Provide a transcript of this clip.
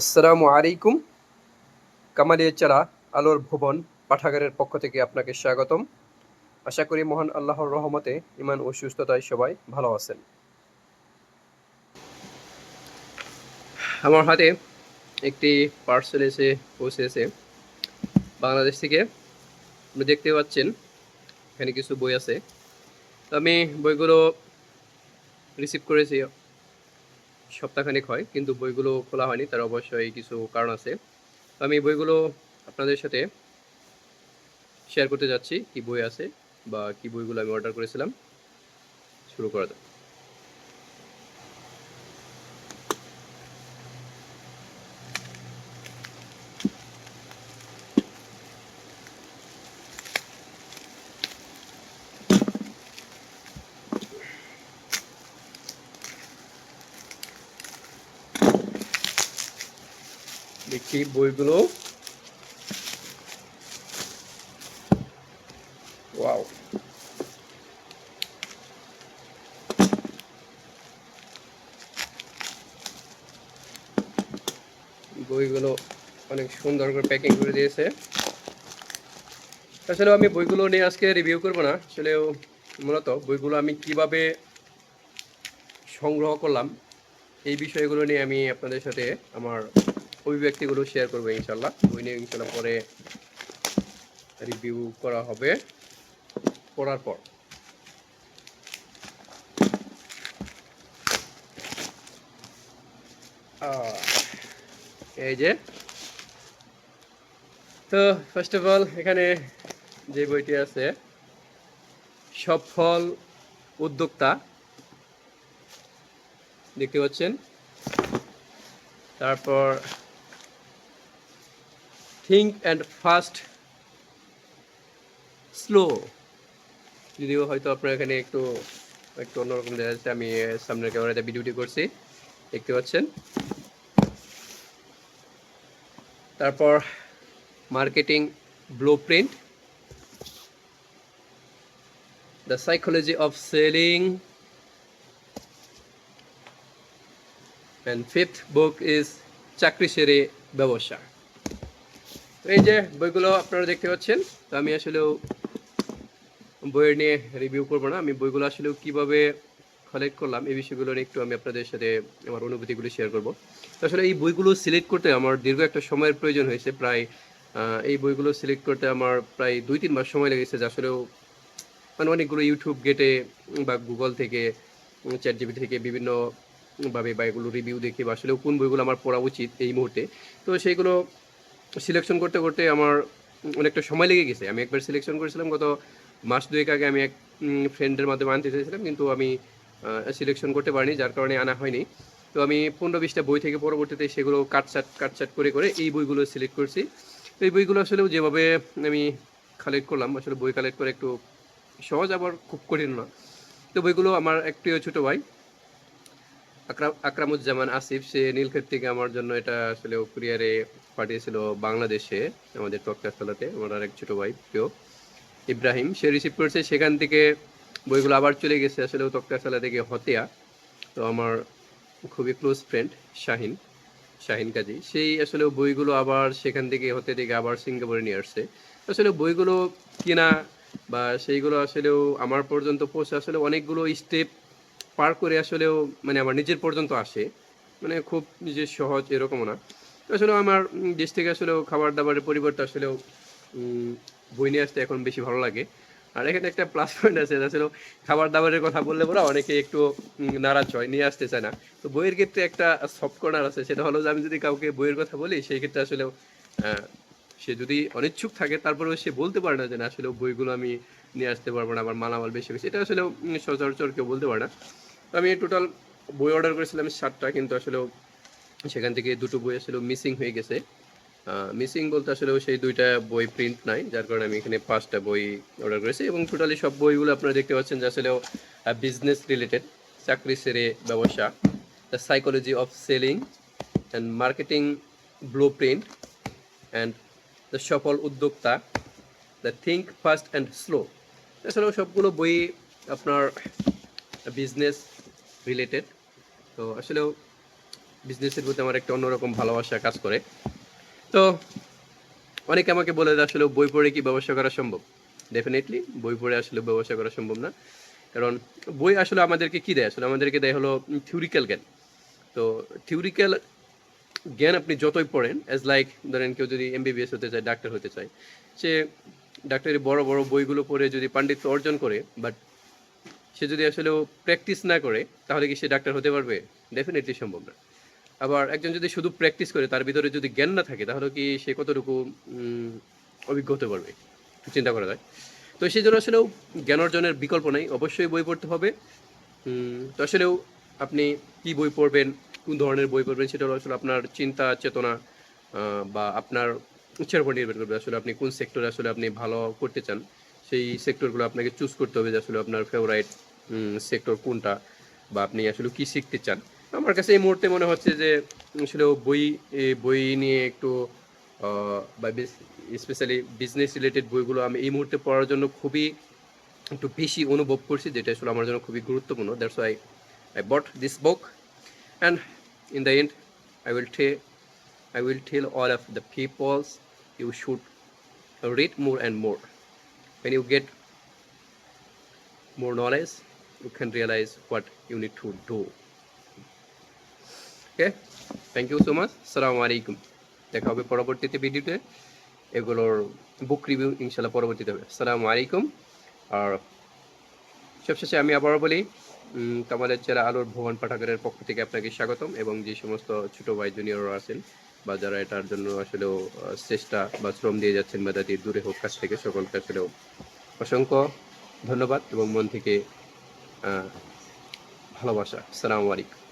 আসসালামু আলাইকুম। কামালিয়া চারা আলোর ভুবন পাঠাগারের পক্ষ থেকে আপনাকে স্বাগতম। আশা করি মহান আল্লাহর রহমতে ইমান ও সুস্থতায় সবাই ভালো আছেন। আমার হাতে একটি পার্সেল এসে পৌঁছেছে বাংলাদেশ থেকে। আপনি দেখতে পাচ্ছেন এখানে কিছু বই আছে। তো আমি বইগুলো রিসিভ করেছি সপ্তাহখানেক হয়, কিন্তু বইগুলো খোলা হয়নি। তার অবশ্যই কিছু কারণ আছে। তো আমি বইগুলো আপনাদের সাথে শেয়ার করতে যাচ্ছি, কি বই আছে বা কি বইগুলো আমি অর্ডার করেছিলাম। শুরু করা যাক। দেখি বইগুলো। ওয়াও, বইগুলো অনেক সুন্দর করে প্যাকিং করে দিয়েছে। আসলে আমি বইগুলো নিয়ে আজকে রিভিউ করব না, আসলে মূলত বইগুলো আমি কিভাবে সংগ্রহ করলাম এই বিষয়গুলো নিয়ে আমি আপনাদের সাথে আমার অভিব্যক্তিগুলো শেয়ার করবো ইনশাল্লাহ। বই নিয়ে ইনশাল্লাহ পরে রিভিউ করা হবে পড়ার পর। এই যে, তো ফার্স্ট অফ অল এখানে যে বইটি আছে, সফল উদ্যোক্তা, দেখতে পাচ্ছেন। তারপর থিঙ্ক অ্যান্ড ফাস্ট স্লো, যদিও হয়তো আপনার এখানে একটু একটু অন্যরকম দেখা যাচ্ছে, আমি সামনের ক্যামেরাতে ভিডিওটি করছি, দেখতে পাচ্ছেন। তারপর marketing blueprint, the psychology of selling, and fifth book is চাকরি সেরে ব্যবসা। তো এই যে বইগুলো আপনারা দেখতে পাচ্ছেন। তো আমি আসলেও বইয়ের নিয়ে রিভিউ করবো না, আমি বইগুলো আসলে কিভাবে কালেক্ট করলাম এই বিষয়গুলো নিয়ে একটু আমি আপনাদের সাথে আমার অনুভূতিগুলো শেয়ার করব। তো আসলে এই বইগুলো সিলেক্ট করতে আমার দীর্ঘ একটা সময়ের প্রয়োজন হয়েছে। প্রায় এই বইগুলো সিলেক্ট করতে আমার প্রায় 2-3 মাস সময় লেগেছে, যে আসলেও মানে অনেকগুলো ইউটিউব ঘেটে বা গুগল থেকে, চ্যাট জিপিটি থেকে বিভিন্ন ভাবে বা এগুলো রিভিউ দেখে বা আসলে কোন বইগুলো আমার পড়া উচিত এই মুহূর্তে, তো সেইগুলো সিলেকশন করতে করতে আমার অনেকটা সময় লেগে গেছে। আমি একবার সিলেকশন করেছিলাম গত মাস 2 আগে, আমি এক ফ্রেন্ডের মাধ্যমে আনতে চেয়েছিলাম, কিন্তু আমি সিলেকশন করতে পারিনি, যার কারণে আনা হয়নি। তো আমি 15-20টা বই থেকে পরবর্তীতে সেগুলো কাটছাট করে করে এই বইগুলো সিলেক্ট করছি। তো এই বইগুলো আসলেও যেভাবে আমি কালেক্ট করলাম, আসলে বই কালেক্ট করে একটু সহজ, আবার খুব কঠিন না। তো বইগুলো আমার এক প্রিয় ছোটো ভাই আকরামুজ্জামান আসিফ, সে নীলক্ষেত থেকে আমার জন্য এটা আসলে কুরিয়ারে পাঠিয়েছিল বাংলাদেশে, আমাদের তক্তাশালাতে। আমার আর এক ছোটো ভাই প্রিয় ইব্রাহিম, সে রিসিভ করেছে। সেখান থেকে বইগুলো আবার চলে গেছে আসলে তক্তাশালা থেকে হতিয়া। তো আমার খুবই ক্লোজ ফ্রেন্ড শাহিন শাহিন কাজী, সেই আসলে বইগুলো আবার সেখান থেকে হতে থেকে আবার সিঙ্গাপুরে নিয়ে আসছে। আসলে বইগুলো কেনা বা সেইগুলো আসলেও আমার পর্যন্ত পৌঁছে আসলে অনেকগুলো স্টেপ পার করে আসলেও মানে আমার নিজের পর্যন্ত আসে, মানে খুব নিজের সহজ এরকমও না। আসলে আমার দেশ থেকে আসলেও খাবার দাবারের পরিবর্তে আসলেও বই নিয়ে আসতে এখন বেশি ভালো লাগে। আর এখানে একটা প্লাস পয়েন্ট আছে, আসলে খাবার দাবারের কথা বললে পরে অনেকে একটু নারাজ হয়, নিয়ে আসতে চায় না। তো বইয়ের ক্ষেত্রে একটা সফট কর্নার আছে, সেটা হলো যে আমি যদি কাউকে বইয়ের কথা বলি, সেই ক্ষেত্রে আসলেও সে যদি অনিচ্ছুক থাকে, তারপরেও সে বলতে পারে না যে না আসলে বইগুলো আমি নিয়ে আসতে পারবো না, আমার মালামাল বেশি বেশি, এটা আসলে সচরাচর কেউ বলতে পারে না। তো আমি টোটাল বই অর্ডার করেছিলাম 7টা, কিন্তু আসলেও সেখান থেকে 2টো বই আসলে মিসিং হয়ে গেছে। মিসিং বলতে আসলে সেই 2টা বই প্রিন্ট নাই, যার কারণে আমি এখানে 5টা বই অর্ডার করেছি। এবং টোটালি সব বইগুলো আপনারা দেখতে পাচ্ছেন যে আসলেও বিজনেস রিলেটেড, চাকরি সেরে ব্যবসা, the psychology of selling and marketing blueprint and the সফল উদ্যোক্তা, the think fast and slow. এছাড়াও সবগুলো বই আপনার বিজনেস রিলেটেড। তো আসলেও বিজনেসের প্রতি আমার একটা অন্যরকম ভালোবাসা কাজ করে। তো অনেকে আমাকে বলে যে আসলে বই পড়ে কি ব্যবসা করা সম্ভব? ডেফিনিটলি বই পড়ে আসলে ব্যবসা করা সম্ভব না। কারণ বই আসলে আমাদেরকে কি দেয়? আসলে আমাদেরকে দেয় হলো থিওরিক্যাল জ্ঞান। তো থিওরিক্যাল জ্ঞান আপনি যতই পড়েন, অ্যাজ লাইক ধরেন কেউ যদি এমবিবিএস হতে চায়, ডাক্তার হতে চায়, সে ডাক্তারি বড় বড় বইগুলো পড়ে যদি পাণ্ডিত্য অর্জন করে, বাট সে যদি আসলেও প্র্যাকটিস না করে, তাহলে কি সে ডাক্তার হতে পারবে? ডেফিনেটলি সম্ভব না। আবার একজন যদি শুধু প্র্যাকটিস করে, তার ভিতরে যদি জ্ঞান না থাকে, তাহলে কি সে কতটুকু অভিজ্ঞ হতে পারবে? একটু চিন্তা করা যায়। তো সেই জন্য আসলেও জ্ঞান অর্জনের বিকল্প নেই, অবশ্যই বই পড়তে হবে। তো আসলেও আপনি কি বই পড়বেন, কোন ধরনের বই পড়বেন, সেটা হলো আসলে আপনার চিন্তা চেতনা বা আপনার ইচ্ছার উপর নির্ভর করবে। আসলে আপনি কোন সেক্টরে আসলে আপনি ভালো করতে চান, সেই সেক্টরগুলো আপনাকে চুজ করতে হবে যে আসলে আপনার ফেভারাইট সেক্টর কোনটা, বা আপনি আসলে কি শিখতে চান। আমার কাছে এই মুহূর্তে মনে হচ্ছে যে আসলে বই নিয়ে একটু বা স্পেশালি বিজনেস রিলেটেড বইগুলো আমি এই মুহূর্তে পড়ার জন্য খুবই একটু বেশি অনুভব করছি, যেটা আসলে আমার জন্য খুবই গুরুত্বপূর্ণ। That's why I bought this book, and in the end, I will tell I will tell all of the peoples you should read more and more. When you get more knowledge, you can realize what you need to do. Okay, thank you so much. Assalamu alaikum. দেখা হবে পরবর্তীতে ভিডিওতে, এগুলোর বুক review ইনশাল্লাহ পরবর্তীতে হবে। আসসালামু আলাইকুম। আর সবশেষে আমি আবারও বলি, কামালের চেরা আলোর ভুবন পাঠাগারের পক্ষ থেকে আপনাকে স্বাগতম, এবং যে সমস্ত ছোট ভাই জুনিয়ররা আছেন বা যারা এটার জন্য আসলেও চেষ্টা বা শ্রম দিয়ে যাচ্ছেন মেধাটি দূরে হোক কাছ থেকে, সকলকে আসলেও অসংখ্য ধন্যবাদ এবং মন থেকে ভালোবাসা। আসসালামু আলাইকুম।